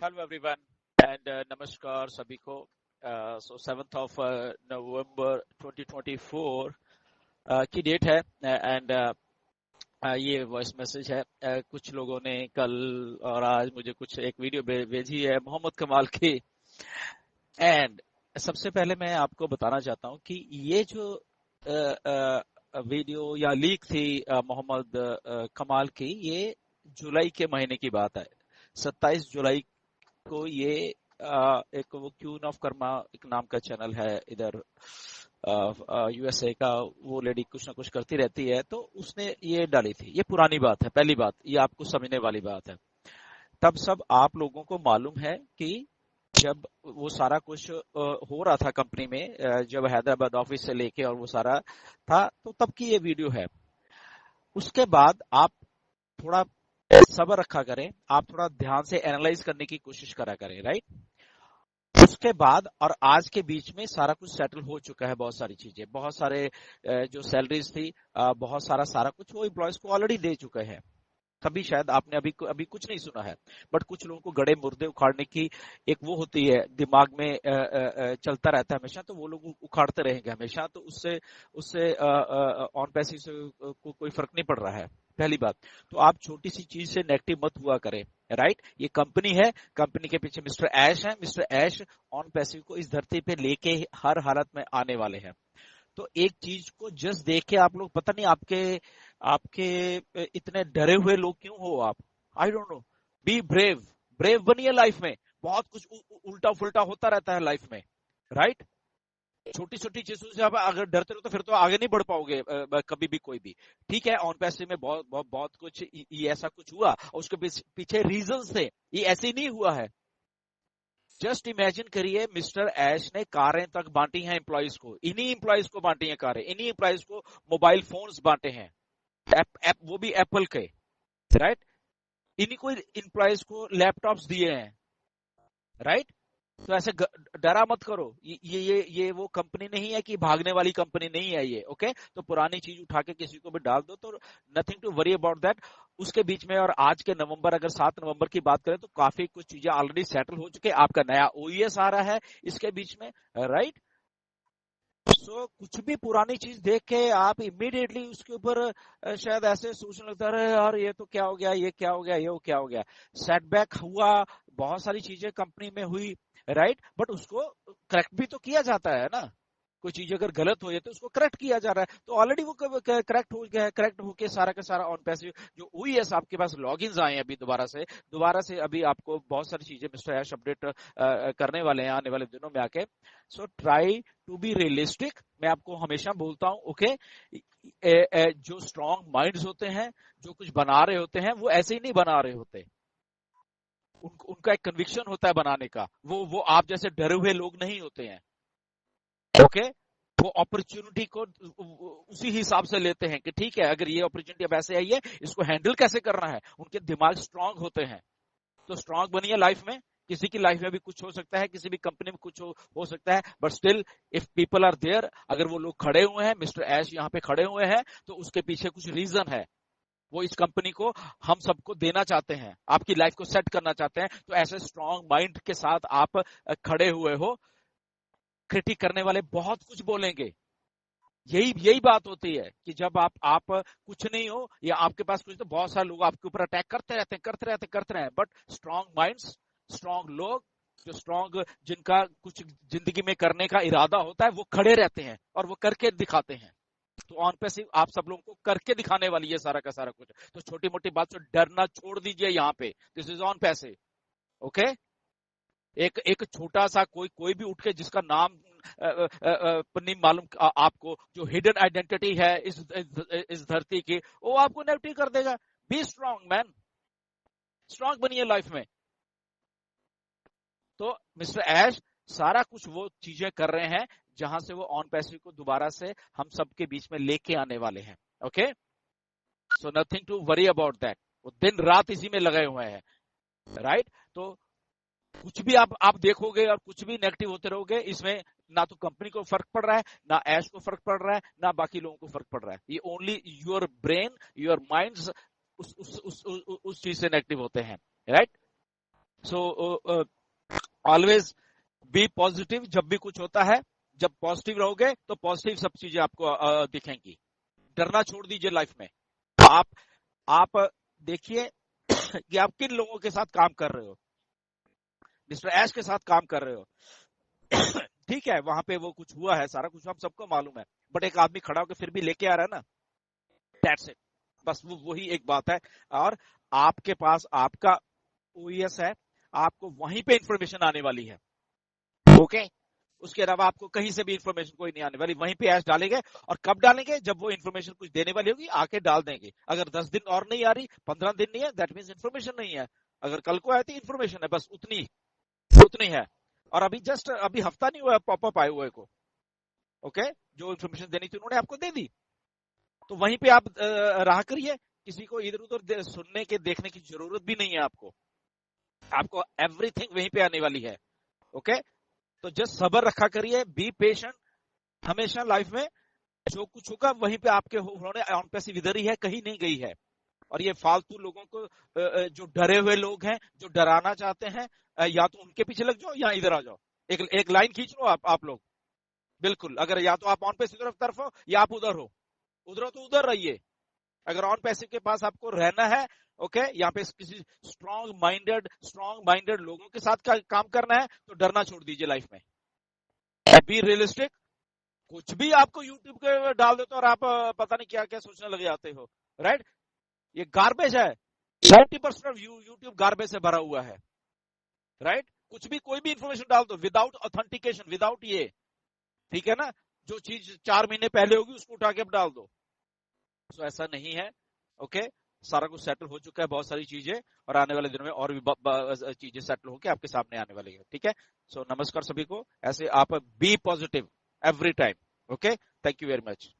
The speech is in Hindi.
Hello everyone and namaskar सभी को. So 7th of November 2024 की डेट है एंड ये वॉइस मैसेज है. कुछ लोगों ने कल और आज मुझे कुछ एक वीडियो भेजी है मोहम्मद कमाल की. एंड सबसे पहले मैं आपको बताना चाहता हूं कि ये जो वीडियो या लीक थी मोहम्मद कमाल की, ये जुलाई के महीने की बात है. 27 जुलाई को ये एक वो क्यून ऑफ कर्मा एक नाम का चैनल है इधर यूएसए का, वो लेडी कुछ ना कुछ करती रहती है, तो उसने ये डाली थी. ये पुरानी बात है, पहली बात, ये आपको समझने वाली बात है. तब सब आप लोगों को मालूम है कि जब वो सारा कुछ हो रहा था कंपनी में, जब हैदराबाद ऑफिस से लेके और वो सारा था, तो तब की ये वीडियो है. उसके बाद आप थोड़ा सब्र रखा करें, आप थोड़ा ध्यान से एनालाइज करने की कोशिश करा करें, राइट. उसके बाद और आज के बीच में सारा कुछ सेटल हो चुका है. बहुत सारी चीजें, बहुत सारे जो सैलरीज थी, बहुत सारा कुछ वो एम्प्लॉयज को ऑलरेडी दे चुके हैं. तभी शायद आपने अभी कुछ नहीं सुना है, बट कुछ लोगों को गड़े मुर्दे उखाड़ने की एक वो होती है, दिमाग में चलता रहता है हमेशा, तो वो लोग उखाड़ते रहेंगे हमेशा. तो उससे उससे ऑन पैसिव से को कोई फर्क नहीं पड़ रहा है, पहली बात. तो आप छोटी सी चीज से नेगेटिव मत हुआ करें, राइट. ये कंपनी है, कंपनी के पीछे मिस्टर ऐश है. मिस्टर ऐश ऑन पैसिव को इस धरती पे लेके हर हालत में आने वाले हैं. तो एक चीज को जस्ट देख के आप लोग, पता नहीं आपके इतने डरे हुए लोग क्यों हो आप, I don't know. Be brave, brave बनिए लाइफ में. बहुत कुछ उल्टा फुल्टा होता रहता है लाइफ में, राइट. छोटी छोटी चीजों से आप अगर डरते रहो तो फिर तो आगे नहीं बढ़ पाओगे कभी भी, कोई भी. ठीक है, ऑन पैसिव में बहुत कुछ ये ऐसा कुछ हुआ और उसके पीछे रीजंस थे. ये ऐसे ही नहीं हुआ है. जस्ट इमेजिन करिए, मिस्टर ऐश ने कारें तक बांटी हैं एम्प्लॉइज को, इन्हीं एम्प्लॉइज को बांटी हैं कारें, इन्हीं एम्प्लॉइज को मोबाइल फोन्स बांटे हैं, वो भी एप्पल के, राइट. इन्हीं को एम्प्लॉइज को लैपटॉप्स दिए हैं, राइट. तो ऐसे डरा मत करो. ये वो कंपनी नहीं है कि भागने वाली कंपनी नहीं है ये, ओके. तो पुरानी चीज उठा के किसी को भी डाल दो, तो nothing to worry about that. उसके बीच में और आज के नवंबर, अगर 7 नवंबर की बात करें तो काफी कुछ चीजें ऑलरेडी सेटल हो चुके. आपका नया ओईएस आ रहा है इसके बीच में, राइट. सो कुछ भी पुरानी चीज देख के आप इमीडिएटली उसके ऊपर शायद ऐसे सोचने लगता है, यार ये तो क्या हो गया, ये क्या हो गया, ये क्या हो गया. सेटबैक हुआ, बहुत सारी चीजें कंपनी में हुई, राइट. बट उसको करेक्ट भी तो किया जाता है ना. कोई चीज अगर गलत हो जाए तो उसको करेक्ट किया जा रहा है. तो ऑलरेडी वो करेक्ट हो गया है. करेक्ट होके सारा का सारा ऑन पैसिव जो ओईएस आपके पास लॉगिन्स आए हैं अभी दोबारा से अभी आपको बहुत सारी चीजें मिस्टर ऐश अपडेट करने वाले हैं आने वाले दिनों में आके. So try to be realistic. मैं आपको हमेशा बोलता हूं, ओके. जो स्ट्रॉन्ग माइंड्स होते हैं, जो कुछ बना रहे होते हैं, वो ऐसे ही नहीं बना रहे होते. उनका एक कन्विक्शन होता है बनाने का. वो आप जैसे डरे हुए लोग नहीं होते हैं, ओके. वो अपॉर्चुनिटी को उसी हिसाब से लेते हैं कि ठीक है, अगर ये अपॉर्चुनिटी अब ऐसे आई है, इसको हैंडल कैसे करना है. उनके दिमाग स्ट्रांग होते हैं. तो स्ट्रांग बनिए लाइफ में. किसी की लाइफ में भी कुछ हो सकता है, किसी भी कंपनी में कुछ हो सकता है, but still if people are there, अगर वो लोग खड़े हुए हैं, मिस्टर ऐश यहाँ पे खड़े हुए हैं, तो उसके पीछे कुछ रीजन है. वो इस कंपनी को हम सबको देना चाहते हैं, आपकी लाइफ को सेट करना चाहते हैं. तो ऐसे स्ट्रांग माइंड के साथ आप खड़े हुए हो. क्रिटिक करने वाले बहुत कुछ बोलेंगे. यही बात होती है कि जब आप कुछ नहीं हो या आपके पास कुछ, तो बहुत सारे लोग आपके ऊपर अटैक करते रहते हैं. बट स्ट्रांग माइंड्स, स्ट्रांग लोग, जो स्ट्रांग, जिनका कुछ जिंदगी में करने का इरादा होता है, वो खड़े रहते हैं और वो करके दिखाते हैं. तो ऑन पैसिव आप सब लोगों को करके दिखाने वाली है सारा का सारा कुछ. तो छोटी मोटी बात से डरना छोड़ दीजिए यहाँ पे. This is on passive, okay. एक छोटा सा कोई भी उठ के जिसका नाम नहीं मालूम आपको, जो हिडन आइडेंटिटी है इस धरती की, वो आपको नेगेटिव कर देगा. बी स्ट्रांग मैन, स्ट्रांग बनिए लाइफ में. तो मिस्टर ऐश सारा कुछ वो चीजें कर रहे हैं जहां से वो ऑन पैसिव को दोबारा से हम सबके बीच में लेके आने वाले हैं, okay. So nothing to worry about that. वो दिन रात इसी में लगे हुए हैं, राइट. तो कुछ भी आप देखोगे और कुछ भी नेगेटिव होते रहोगे, इसमें ना तो कंपनी को फर्क पड़ रहा है, ना ऐश को फर्क पड़ रहा है, ना बाकी लोगों को फर्क पड़ रहा है. ये only your brain, your minds उस चीज से नेगेटिव होते हैं, right. So always be positive. जब भी कुछ होता है, जब पॉजिटिव रहोगे तो पॉजिटिव सब चीजें आपको दिखेंगी। डरना छोड़ दीजिए लाइफ में। आप देखिए कि आप किन लोगों के साथ काम कर रहे हो। मिस्टर ऐश के साथ काम कर रहे हो ठीक है, वहां पे वो कुछ हुआ है, सारा कुछ हम सबको मालूम है, बट एक आदमी खड़ा होकर फिर भी लेके आ रहा है ना, दैट्स इट। बस वही एक बात है। और आपके पास आपका ओएस है, आपको वहीं पे इंफॉर्मेशन आने वाली है। ओके, उसके अलावा आपको कहीं से भी इंफॉर्मेशन कोई नहीं आने वाली। वहीं पे ऐश डालेंगे, और कब डालेंगे? जब वो इंफॉर्मेशन कुछ देने वाली होगी, आके डाल देंगे। अगर 10 दिन और नहीं आ रही, 15 दिन नहीं है, दैट मींस इंफॉर्मेशन नहीं है। अगर कल को आती इंफॉर्मेशन है, बस उतनी उतनी है। और अभी हफ्ता नहीं हुआ पॉपअप आए हुए को। ओके, जो इंफॉर्मेशन देनी थी उन्होंने आपको दे दी। तो वहीं पे आप राह करिए, किसी को इधर उधर सुनने के देखने की जरूरत भी नहीं है आपको एवरीथिंग वहीं पे आने वाली है। ओके, तो जस्ट सब्र रखा करिए, बी पेशेंट। हमेशा लाइफ में जो कुछ होगा वहीं पे आपके होने, ऑन पैसिव इधर ही है, कहीं नहीं गई है। और ये फालतू लोगों को, जो डरे हुए लोग हैं, जो डराना चाहते हैं, या तो उनके पीछे लग जाओ या इधर आ जाओ। एक लाइन खींच लो आप लोग। बिल्कुल, अगर या तो आप ऑन पैसिव तरफ हो या आप उधर हो। उधर हो तो उधर रहिए। अगर ऑन पैसिव के पास आपको रहना है, ओके, यहाँ पे किसी स्ट्रॉन्ग माइंडेड लोगों के साथ काम करना है, तो डरना छोड़ दीजिए लाइफ में। Be realistic. कुछ भी आपको यूट्यूब के डाल देते और आप पता नहीं क्या क्या सोचने लग जाते हो, राइट? ये गार्बेज है। 90% ऑफ यूट्यूब गार्बेज से भरा हुआ है, राइट? कुछ भी, कोई भी इंफॉर्मेशन डाल दो विदाउट ऑथेंटिकेशन, विदाउट ये, ठीक है ना? जो चीज 4 महीने पहले होगी उसको उठा के डाल दो। तो ऐसा नहीं है। ओके, सारा कुछ सेटल हो चुका है, बहुत सारी चीजें, और आने वाले दिनों में और भी चीजें सेटल होकर आपके सामने आने वाली है। ठीक है, सो नमस्कार सभी को। ऐसे आप be positive every time. Okay, thank you very much.